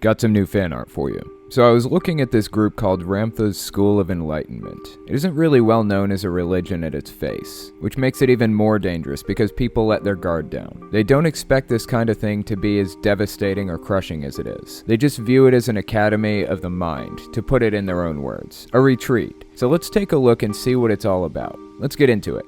got some new fan art for you. So I was looking at this group called Ramtha's School of Enlightenment. It isn't really well known as a religion at its face, which makes it even more dangerous because people let their guard down. They don't expect this kind of thing to be as devastating or crushing as it is. They just view it as an academy of the mind, to put it in their own words. A retreat. So let's take a look and see what it's all about. Let's get into it.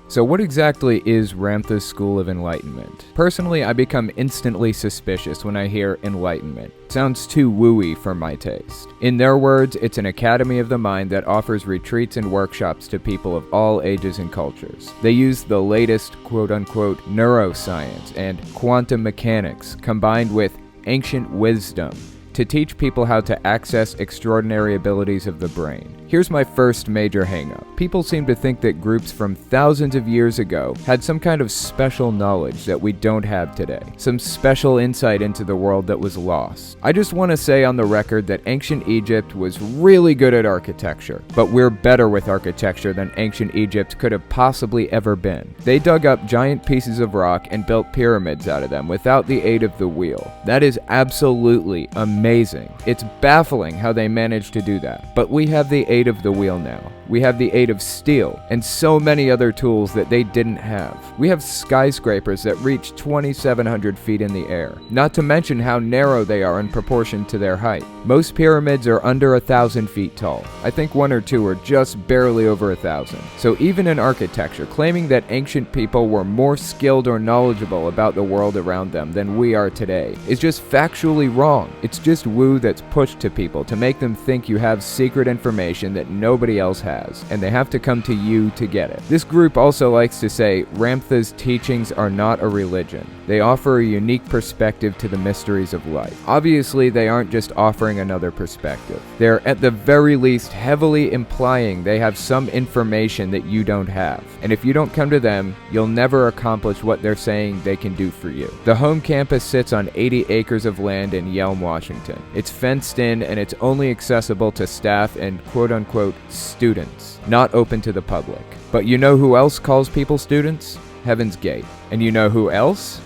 So what exactly is Ramtha's School of Enlightenment? Personally, I become instantly suspicious when I hear enlightenment. It sounds too wooey for my taste. In their words, it's an academy of the mind that offers retreats and workshops to people of all ages and cultures. They use the latest quote-unquote neuroscience and quantum mechanics combined with ancient wisdom to teach people how to access extraordinary abilities of the brain. Here's my first major hang-up. People seem to think that groups from thousands of years ago had some kind of special knowledge that we don't have today. Some special insight into the world that was lost. I just want to say on the record that ancient Egypt was really good at architecture, but we're better with architecture than ancient Egypt could have possibly ever been. They dug up giant pieces of rock and built pyramids out of them without the aid of the wheel. That is absolutely amazing. It's baffling how they managed to do that, but we have the aid of the wheel now. We have the aid of steel and so many other tools that they didn't have. We have skyscrapers that reach 2,700 feet in the air, not to mention how narrow they are in proportion to their height. Most pyramids are under 1,000 feet tall. I think one or two are just barely over 1,000. So even in architecture, claiming that ancient people were more skilled or knowledgeable about the world around them than we are today is just factually wrong. It's just woo that's pushed to people to make them think you have secret information that nobody else has, and they have to come to you to get it. This group also likes to say Ramtha's teachings are not a religion. They offer a unique perspective to the mysteries of life. Obviously, they aren't just offering another perspective. They're at the very least heavily implying they have some information that you don't have. And if you don't come to them, you'll never accomplish what they're saying they can do for you. The home campus sits on 80 acres of land in Yelm, Washington. It's fenced in and it's only accessible to staff and quote-unquote students, not open to the public. But you know who else calls people students? Heaven's Gate. And you know who else?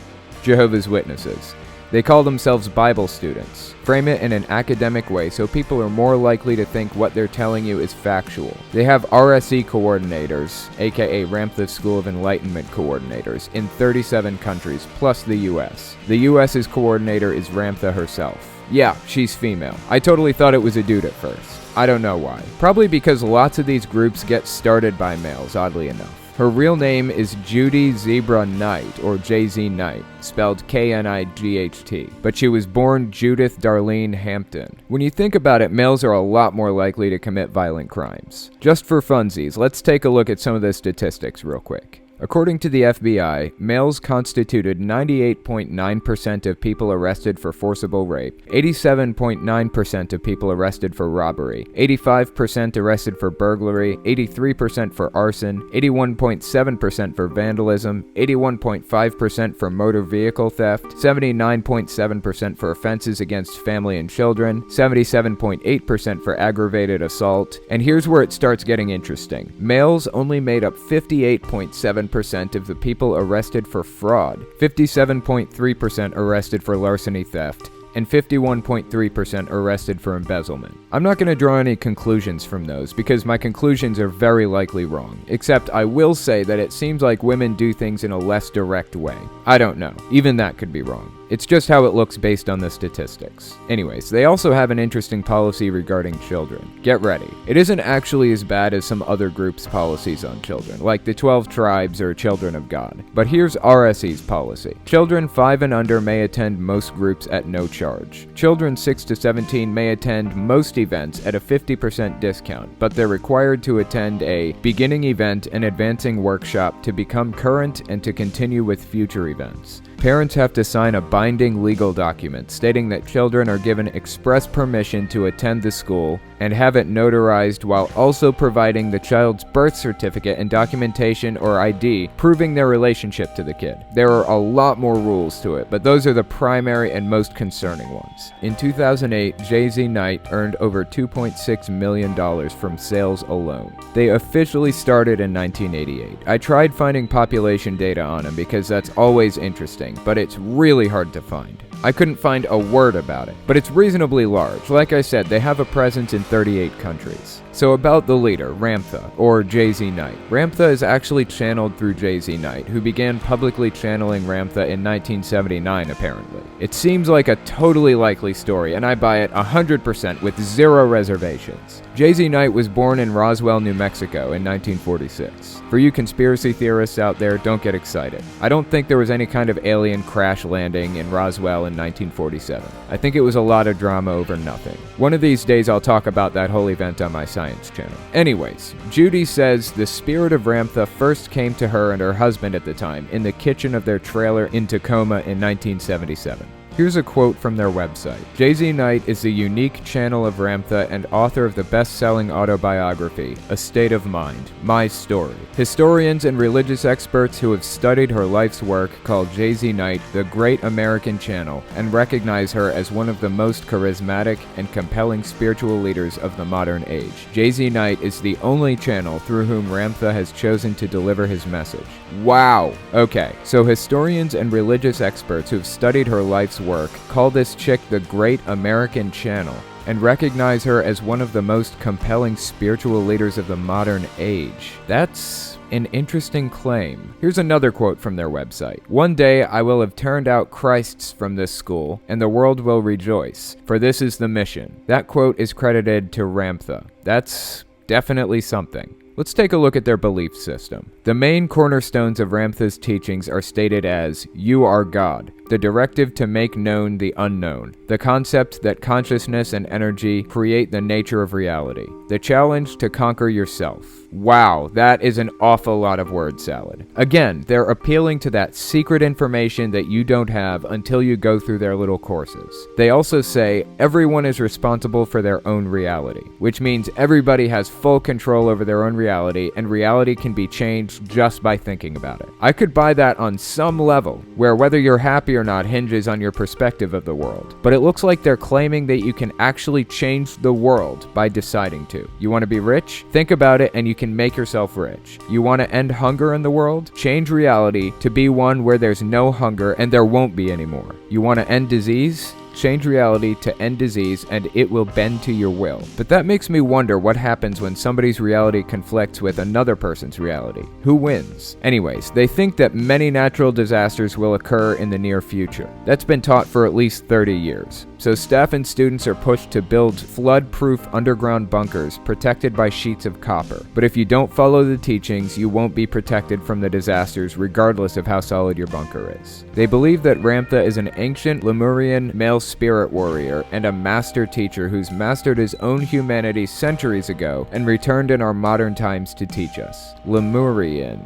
Jehovah's Witnesses. They call themselves Bible students. Frame it in an academic way so people are more likely to think what they're telling you is factual. They have RSE coordinators, aka Ramtha School of Enlightenment coordinators, in 37 countries, plus the US. The US's coordinator is Ramtha herself. Yeah, she's female. I totally thought it was a dude at first. I don't know why. Probably because lots of these groups get started by males, oddly enough. Her real name is Judy Zebra Knight, or JZ Knight, spelled Knight, but she was born Judith Darlene Hampton. When you think about it, males are a lot more likely to commit violent crimes. Just for funsies, let's take a look at some of the statistics real quick. According to the FBI, males constituted 98.9% of people arrested for forcible rape, 87.9% of people arrested for robbery, 85% arrested for burglary, 83% for arson, 81.7% for vandalism, 81.5% for motor vehicle theft, 79.7% for offenses against family and children, 77.8% for aggravated assault, and here's where it starts getting interesting. Males only made up 58.7% of the people arrested for fraud, 57.3% arrested for larceny theft, and 51.3% arrested for embezzlement. I'm not going to draw any conclusions from those because my conclusions are very likely wrong, except I will say that it seems like women do things in a less direct way. I don't know. Even that could be wrong. It's just how it looks based on the statistics. Anyways, they also have an interesting policy regarding children. Get ready. It isn't actually as bad as some other groups' policies on children, like the 12 Tribes or Children of God. But here's RSE's policy. Children 5 and under may attend most groups at no charge. Children 6 to 17 may attend most events at a 50% discount, but they're required to attend a beginning event and advancing workshop to become current and to continue with future events. Parents have to sign a binding legal document stating that children are given express permission to attend the school and have it notarized while also providing the child's birth certificate and documentation or ID proving their relationship to the kid. There are a lot more rules to it, but those are the primary and most concerning ones. In 2008, Jay-Z Knight earned over $2.6 million from sales alone. They officially started in 1988. I tried finding population data on him because that's always interesting, but it's really hard to find. I couldn't find a word about it, but it's reasonably large. Like I said, they have a presence in 38 countries. So about the leader, Ramtha, or Jay-Z Knight. Ramtha is actually channeled through Jay-Z Knight, who began publicly channeling Ramtha in 1979, apparently. It seems like a totally likely story, and I buy it 100% with zero reservations. Jay-Z Knight was born in Roswell, New Mexico in 1946. For you conspiracy theorists out there, don't get excited. I don't think there was any kind of alien crash landing in Roswell in 1947. I think it was a lot of drama over nothing. One of these days I'll talk about that whole event on my science channel. Anyways, Judy says the spirit of Ramtha first came to her and her husband at the time in the kitchen of their trailer in Tacoma in 1977. Here's a quote from their website. Jay-Z Knight is the unique channel of Ramtha and author of the best-selling autobiography, A State of Mind, My Story. Historians and religious experts who have studied her life's work call Jay-Z Knight the Great American Channel and recognize her as one of the most charismatic and compelling spiritual leaders of the modern age. Jay-Z Knight is the only channel through whom Ramtha has chosen to deliver his message. Wow! Okay, so historians and religious experts who've studied her life's work call this chick the Great American Channel and recognize her as one of the most compelling spiritual leaders of the modern age. That's an interesting claim. Here's another quote from their website. One day I will have turned out Christs from this school, and the world will rejoice, for this is the mission. That quote is credited to Ramtha. That's definitely something. Let's take a look at their belief system. The main cornerstones of Ramtha's teachings are stated as, you are God, the directive to make known the unknown, the concept that consciousness and energy create the nature of reality, the challenge to conquer yourself. Wow, that is an awful lot of word salad. Again, they're appealing to that secret information that you don't have until you go through their little courses. They also say everyone is responsible for their own reality, which means everybody has full control over their own reality, and reality can be changed just by thinking about it. I could buy that on some level, where whether you're happy or not hinges on your perspective of the world. But it looks like they're claiming that you can actually change the world by deciding to. You want to be rich? Think about it and you can make yourself rich. You want to end hunger in the world? Change reality to be one where there's no hunger and there won't be any more. You want to end disease? Change reality to end disease and it will bend to your will. But that makes me wonder what happens when somebody's reality conflicts with another person's reality. Who wins? Anyways, they think that many natural disasters will occur in the near future. That's been taught for at least 30 years. So staff and students are pushed to build flood-proof underground bunkers protected by sheets of copper. But if you don't follow the teachings, you won't be protected from the disasters regardless of how solid your bunker is. They believe that Ramtha is an ancient Lemurian male spirit warrior and a master teacher who's mastered his own humanity centuries ago and returned in our modern times to teach us. Lemurian.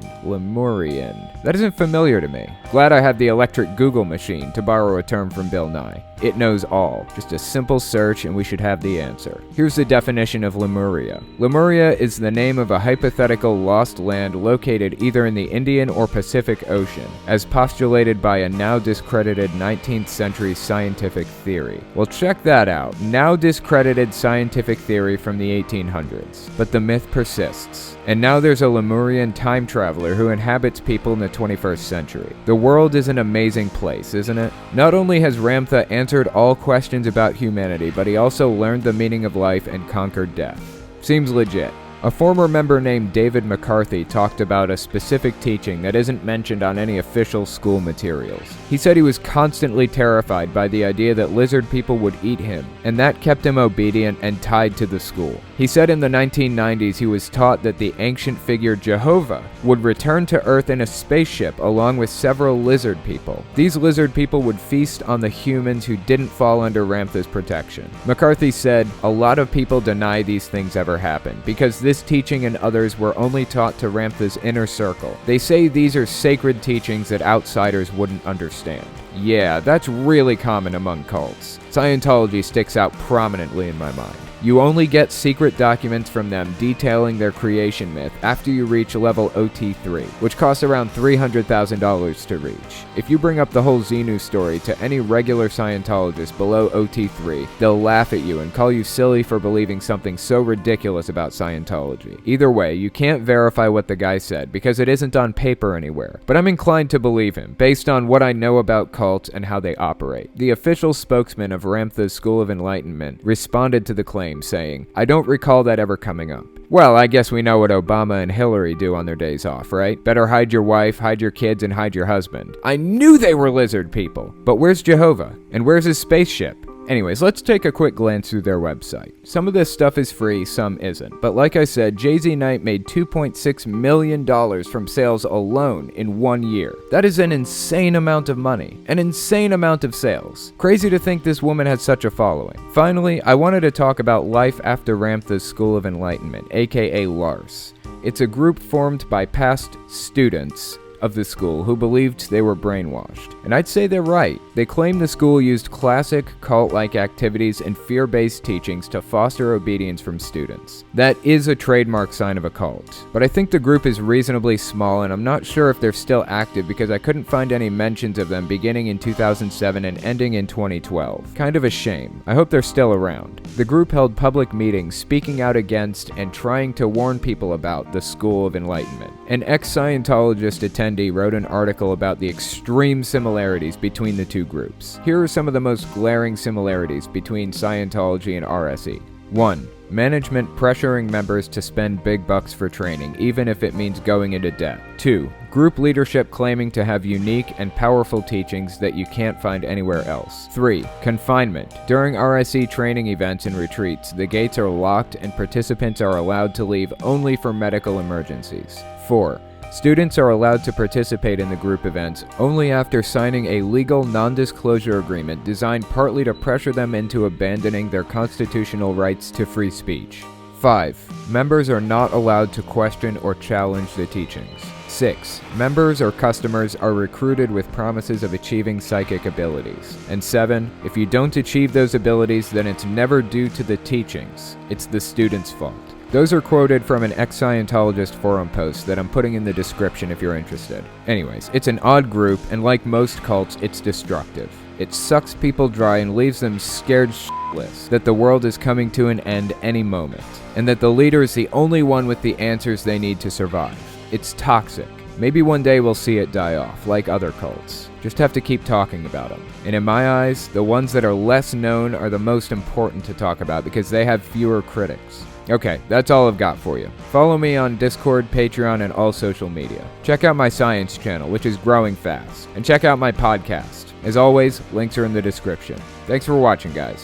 That isn't familiar to me. Glad I have the electric Google machine, to borrow a term from Bill Nye. It knows all. Just a simple search and we should have the answer. Here's the definition of Lemuria. Lemuria is the name of a hypothetical lost land located either in the Indian or Pacific Ocean, as postulated by a now discredited 19th century scientific theory. Well, check that out. Now discredited scientific theory from the 1800s. But the myth persists. And now there's a Lemurian time traveler who inhabits people in the 21st century. The world is an amazing place, isn't it? Not only has Ramtha answered all questions about humanity, but he also learned the meaning of life and conquered death. Seems legit. A former member named David McCarthy talked about a specific teaching that isn't mentioned on any official school materials. He said he was constantly terrified by the idea that lizard people would eat him, and that kept him obedient and tied to the school. He said in the 1990s he was taught that the ancient figure Jehovah would return to Earth in a spaceship along with several lizard people. These lizard people would feast on the humans who didn't fall under Ramtha's protection. McCarthy said, "A lot of people deny these things ever happened because this teaching and others were only taught to Ramtha's inner circle. They say these are sacred teachings that outsiders wouldn't understand." Yeah, that's really common among cults. Scientology sticks out prominently in my mind. You only get secret documents from them detailing their creation myth after you reach level OT3, which costs around $300,000 to reach. If you bring up the whole Xenu story to any regular Scientologist below OT3, they'll laugh at you and call you silly for believing something so ridiculous about Scientology. Either way, you can't verify what the guy said because it isn't on paper anywhere, but I'm inclined to believe him based on what I know about cults and how they operate. The official spokesman of Ramtha's School of Enlightenment responded to the claim saying, "I don't recall that ever coming up." Well, I guess we know what Obama and Hillary do on their days off, right? Better hide your wife, hide your kids, and hide your husband. I knew they were lizard people! But where's Jehovah? And where's his spaceship? Anyways, let's take a quick glance through their website. Some of this stuff is free, some isn't. But like I said, Jay-Z Knight made $2.6 million from sales alone in 1 year. That is an insane amount of money. An insane amount of sales. Crazy to think this woman has such a following. Finally, I wanted to talk about Life After Ramtha's School of Enlightenment, aka LARS. It's a group formed by past students of the school who believed they were brainwashed. And I'd say they're right. They claim the school used classic cult-like activities and fear-based teachings to foster obedience from students. That is a trademark sign of a cult. But I think the group is reasonably small, and I'm not sure if they're still active because I couldn't find any mentions of them beginning in 2007 and ending in 2012. Kind of a shame. I hope they're still around. The group held public meetings speaking out against and trying to warn people about the School of Enlightenment. An ex-Scientologist attendee wrote an article about the extreme similarities between the two groups. Here are some of the most glaring similarities between Scientology and RSE. 1. Management pressuring members to spend big bucks for training, even if it means going into debt. 2. Group leadership claiming to have unique and powerful teachings that you can't find anywhere else. 3. Confinement. During RSE training events and retreats, the gates are locked and participants are allowed to leave only for medical emergencies. 4. Students are allowed to participate in the group events only after signing a legal non-disclosure agreement designed partly to pressure them into abandoning their constitutional rights to free speech. 5. Members are not allowed to question or challenge the teachings. 6. Members or customers are recruited with promises of achieving psychic abilities. And 7. If you don't achieve those abilities, then it's never due to the teachings. It's the student's fault. Those are quoted from an ex-Scientologist forum post that I'm putting in the description if you're interested. Anyways, it's an odd group, and like most cults, it's destructive. It sucks people dry and leaves them scared shitless that the world is coming to an end any moment, and that the leader is the only one with the answers they need to survive. It's toxic. Maybe one day we'll see it die off, like other cults. Just have to keep talking about them. And in my eyes, the ones that are less known are the most important to talk about because they have fewer critics. Okay, that's all I've got for you. Follow me on Discord, Patreon, and all social media. Check out my science channel, which is growing fast. And check out my podcast. As always, links are in the description. Thanks for watching, guys.